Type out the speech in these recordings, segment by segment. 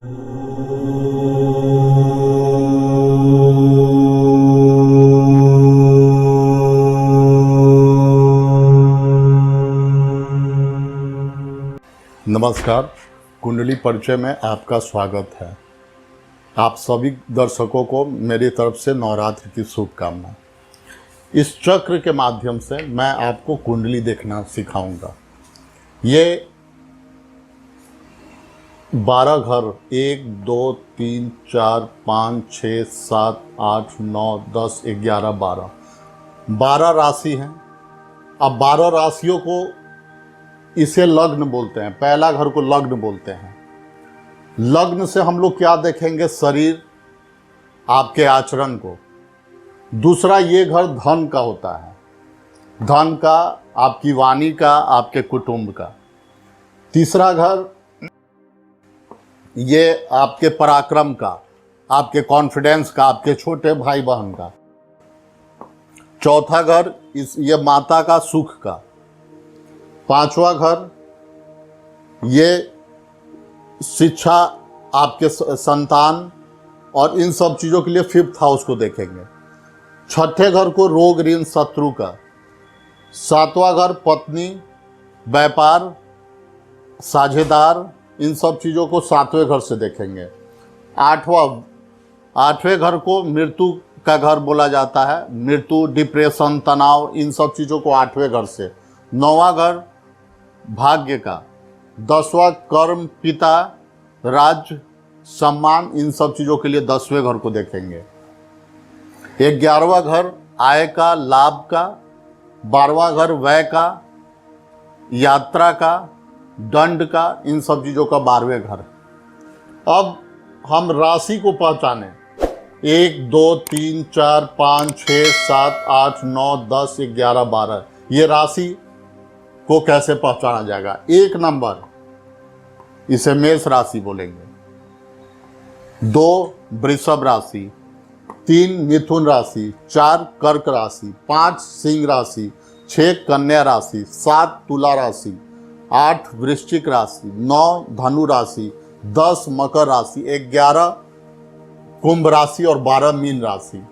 नमस्कार, कुंडली परिचय में आपका स्वागत है। आप सभी दर्शकों को मेरी तरफ से नवरात्रि की शुभकामना। इस चक्र के माध्यम से मैं आपको कुंडली देखना सिखाऊंगा। ये 12 घर 1 2 3 4 5 6 7 8 9 10 11 12 राशि हैं। अब 12 राशियों को इसे लग्न बोलते हैं। पहला घर को लग्न बोलते हैं। लग्न से हम लोग क्या देखेंगे? शरीर, आपके आचरण को। दूसरा, ये घर धन का होता है, धन का, आपकी वाणी का, आपके कुटुंब का। तीसरा घर ये आपके पराक्रम का, आपके कॉन्फिडेंस का, आपके छोटे भाई बहन का। चौथा घर ये माता का, सुख का। पांचवा घर ये शिक्षा, आपके संतान और इन सब चीज़ों के लिए फिफ्थ हाउस को देखेंगे। छठे घर को रोग, ऋण, शत्रु का। सातवां घर पत्नी, व्यापार, साझेदार, इन सब चीज़ों को सातवें घर से देखेंगे। आठवें घर को मृत्यु का घर बोला जाता है। मृत्यु, डिप्रेशन, तनाव, इन सब चीज़ों को आठवें घर से। नौवां घर भाग्य का। 10वां कर्म, पिता, राज्य, सम्मान, इन सब चीज़ों के लिए 10वें घर को देखेंगे। 11वां घर आय का, लाभ का। 12वां घर व्यय का, यात्रा का, दंड का, इन सब चीज़ों का 12वें घर। अब हम राशि को पहचानें। 1 2 3 4 5 6 7 8 9 10 11 12, ये राशि को कैसे पहचाना जाएगा? 1 नंबर, इसे मेष राशि बोलेंगे। 2 वृषभ राशि, 3 मिथुन राशि, 4 कर्क राशि, 5 सिंह राशि, 6 कन्या राशि, 7 तुला राशि, 8 वृश्चिक राशि, 9 धनु राशि, 10 मकर राशि, 11 कुंभ राशि और 12 मीन राशि।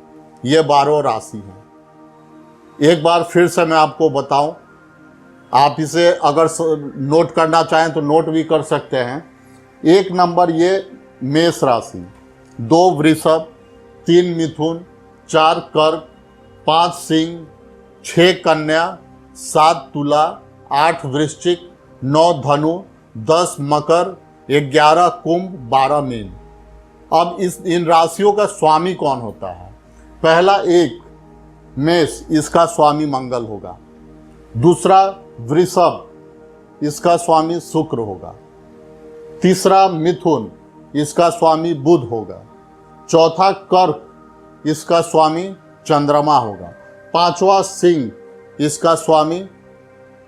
ये 12 राशि हैं। एक बार फिर से मैं आपको बताऊं, आप इसे अगर नोट करना चाहें तो नोट भी कर सकते हैं। 1 नंबर ये मेष राशि, 2 वृषभ, 3 मिथुन, 4 कर्क, 5 सिंह, 6 कन्या, 7 तुला, 8 वृश्चिक, 9 धनु, 10 मकर, 11 कुंभ, 12 मीन। अब इन राशियों का स्वामी कौन होता है? पहला 1 मेष, इसका स्वामी मंगल होगा। दूसरा वृषभ, इसका स्वामी शुक्र होगा। तीसरा मिथुन, इसका स्वामी बुध होगा। चौथा कर्क, इसका स्वामी चंद्रमा होगा। 5वां सिंह, इसका स्वामी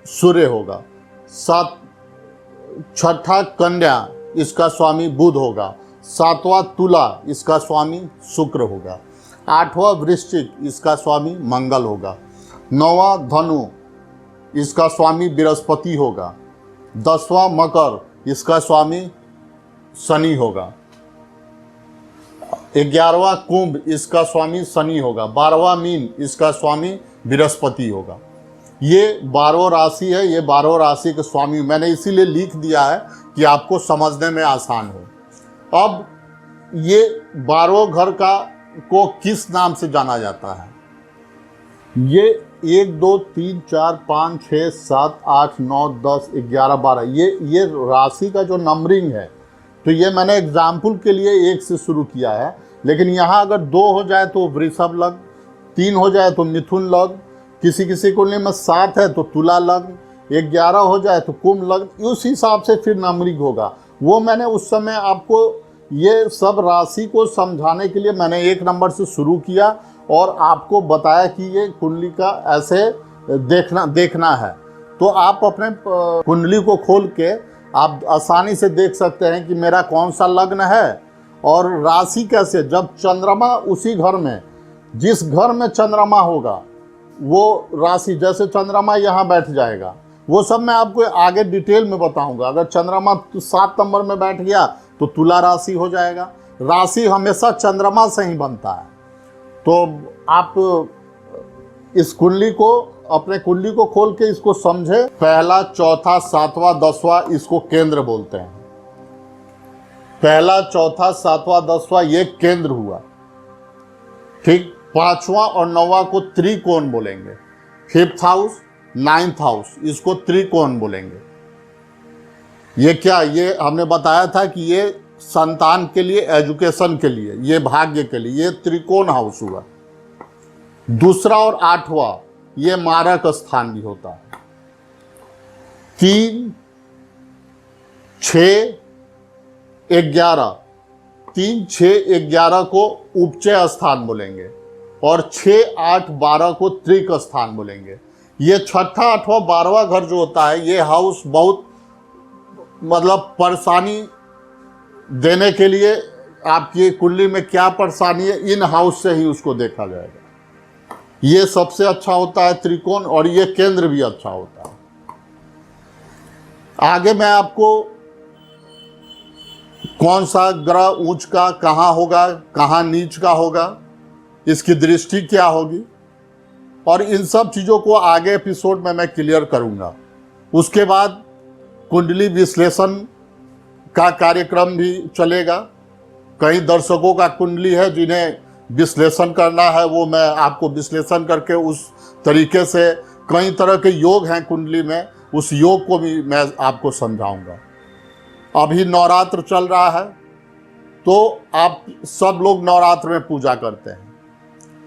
सूर्य होगा। 6ठा कन्या, इसका स्वामी बुध होगा। 7वां तुला, इसका स्वामी शुक्र होगा। 8वां वृश्चिक, इसका स्वामी मंगल होगा। 9वां धनु, इसका स्वामी बृहस्पति होगा। 10वां मकर, इसका स्वामी शनि होगा। 11वां कुंभ, इसका स्वामी शनि होगा। 12वां मीन, इसका स्वामी बृहस्पति होगा। ये 12 राशि है। ये 12 राशि के स्वामी मैंने इसीलिए लिख दिया है कि आपको समझने में आसान हो। अब ये 12 घर को किस नाम से जाना जाता है? ये 1 2 3 4 5 6 7 8 9 10 11 12, ये राशि का जो नंबरिंग है, तो ये मैंने एग्जाम्पल के लिए 1 से शुरू किया है। लेकिन यहाँ अगर 2 हो जाए तो वृषभ लग्न, 3 हो जाए तो मिथुन लग्न, किसी कुंडली में 7 है तो तुला लग्न, 11 हो जाए तो कुंभ लग्न, उस हिसाब से फिर नंबरिंग होगा। वो मैंने उस समय आपको ये सब राशि को समझाने के लिए मैंने 1 नंबर से शुरू किया और आपको बताया कि ये कुंडली का ऐसे देखना है। तो आप अपने कुंडली को खोल के आप आसानी से देख सकते हैं कि मेरा कौन सा लग्न है और राशि कैसे। जब चंद्रमा उसी घर में, जिस घर में चंद्रमा होगा वो राशि, जैसे चंद्रमा यहाँ बैठ जाएगा, वो सब मैं आपको आगे डिटेल में बताऊंगा। अगर चंद्रमा 7 नंबर में बैठ गया तो तुला राशि हो जाएगा। राशि हमेशा चंद्रमा से ही बनता है। तो आप इस कुंडली को, अपने कुंडली को खोल के इसको समझे। पहला, चौथा, सातवां, 10वां इसको केंद्र बोलते हैं। पहला, चौथा, सातवां, 10वां ये केंद्र हुआ, ठीक। 5वां और 9वां को त्रिकोण बोलेंगे। 5th हाउस, 9th हाउस इसको त्रिकोण बोलेंगे। ये क्या, ये हमने बताया था कि ये संतान के लिए, एजुकेशन के लिए, ये भाग्य के लिए, ये त्रिकोण हाउस हुआ। दूसरा और 8वां ये मारक स्थान भी होता है। 3, 6, 11, 3, 6, 11 को उपचय स्थान बोलेंगे और 6, 8, 12 को त्रिक स्थान बोलेंगे। ये 6ठा, 8वां, 12वां घर जो होता है, ये हाउस बहुत मतलब परेशानी देने के लिए, आपकी कुंडली में क्या परेशानी है, इन हाउस से ही उसको देखा जाएगा। ये सबसे अच्छा होता है त्रिकोण, और ये केंद्र भी अच्छा होता है। आगे मैं आपको कौन सा ग्रह उच्च का कहाँ होगा, कहाँ नीच का होगा, इसकी दृष्टि क्या होगी, और इन सब चीज़ों को आगे एपिसोड में मैं क्लियर करूंगा। उसके बाद कुंडली विश्लेषण का कार्यक्रम भी चलेगा। कई दर्शकों का कुंडली है जिन्हें विश्लेषण करना है, वो मैं आपको विश्लेषण करके उस तरीके से, कई तरह के योग हैं कुंडली में, उस योग को भी मैं आपको समझाऊंगा। अभी नवरात्र चल रहा है, तो आप सब लोग नवरात्र में पूजा करते हैं,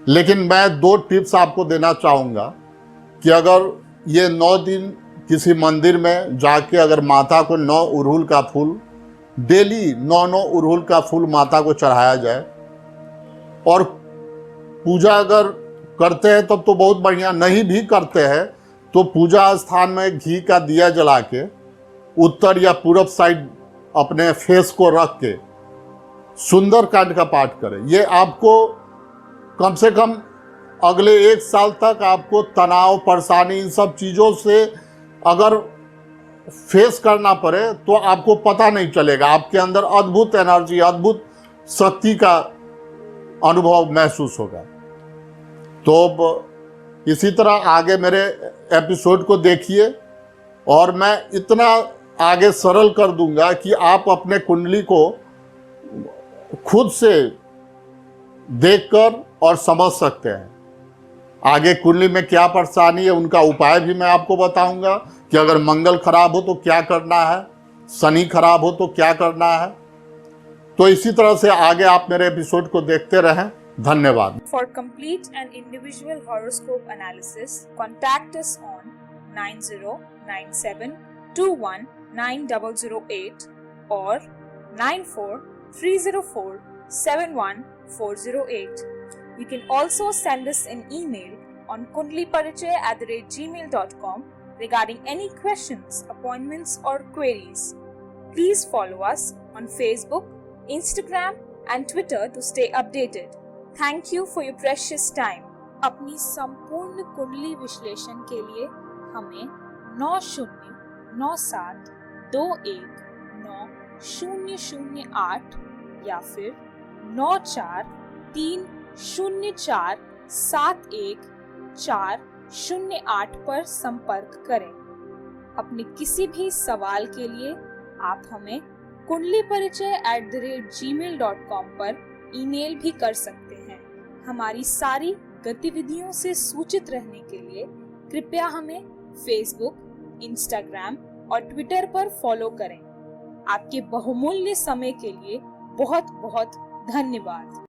लेकिन मैं 2 टिप्स आपको देना चाहूँगा कि अगर ये 9 दिन किसी मंदिर में जाके अगर माता को 9 अड़हुल का फूल, डेली 9 अड़हुल का फूल माता को चढ़ाया जाए, और पूजा अगर करते हैं तब तो बहुत बढ़िया, नहीं भी करते हैं तो पूजा स्थान में घी का दिया जला के उत्तर या पूरब साइड अपने फेस को रख के सुंदरकांड का पाठ करें। ये आपको कम से कम अगले 1 साल तक आपको तनाव, परेशानी, इन सब चीज़ों से अगर फेस करना पड़े तो आपको पता नहीं चलेगा। आपके अंदर अद्भुत एनर्जी, अद्भुत शक्ति का अनुभव महसूस होगा। तो इसी तरह आगे मेरे एपिसोड को देखिए, और मैं इतना आगे सरल कर दूंगा कि आप अपने कुंडली को खुद से देखकर और समझ सकते हैं। आगे कुंडली में क्या परेशानी है, उनका उपाय भी मैं आपको बताऊंगा कि अगर मंगल खराब हो तो क्या करना है, शनि खराब हो तो क्या करना है। तो इसी तरह से आगे आप मेरे एपिसोड को देखते रहें। धन्यवाद। For complete and individual horoscope analysis, contact us on 9097219008 or 9430471408. You can also send us an email on kundliparichay@gmail.com regarding any questions, appointments or queries. Please follow us on Facebook, Instagram and Twitter to stay updated. Thank you for your precious time. अपनी संपूर्ण कुंडली विश्लेषण के लिए हमें 9097219008 या फिर 9430471408 पर संपर्क करें। अपने किसी भी सवाल के लिए आप हमें kundliparichay@gmail.com पर ईमेल भी कर सकते हैं। हमारी सारी गतिविधियों से सूचित रहने के लिए कृपया हमें फेसबुक, इंस्टाग्राम और ट्विटर पर फॉलो करें। आपके बहुमूल्य समय के लिए बहुत बहुत धन्यवाद।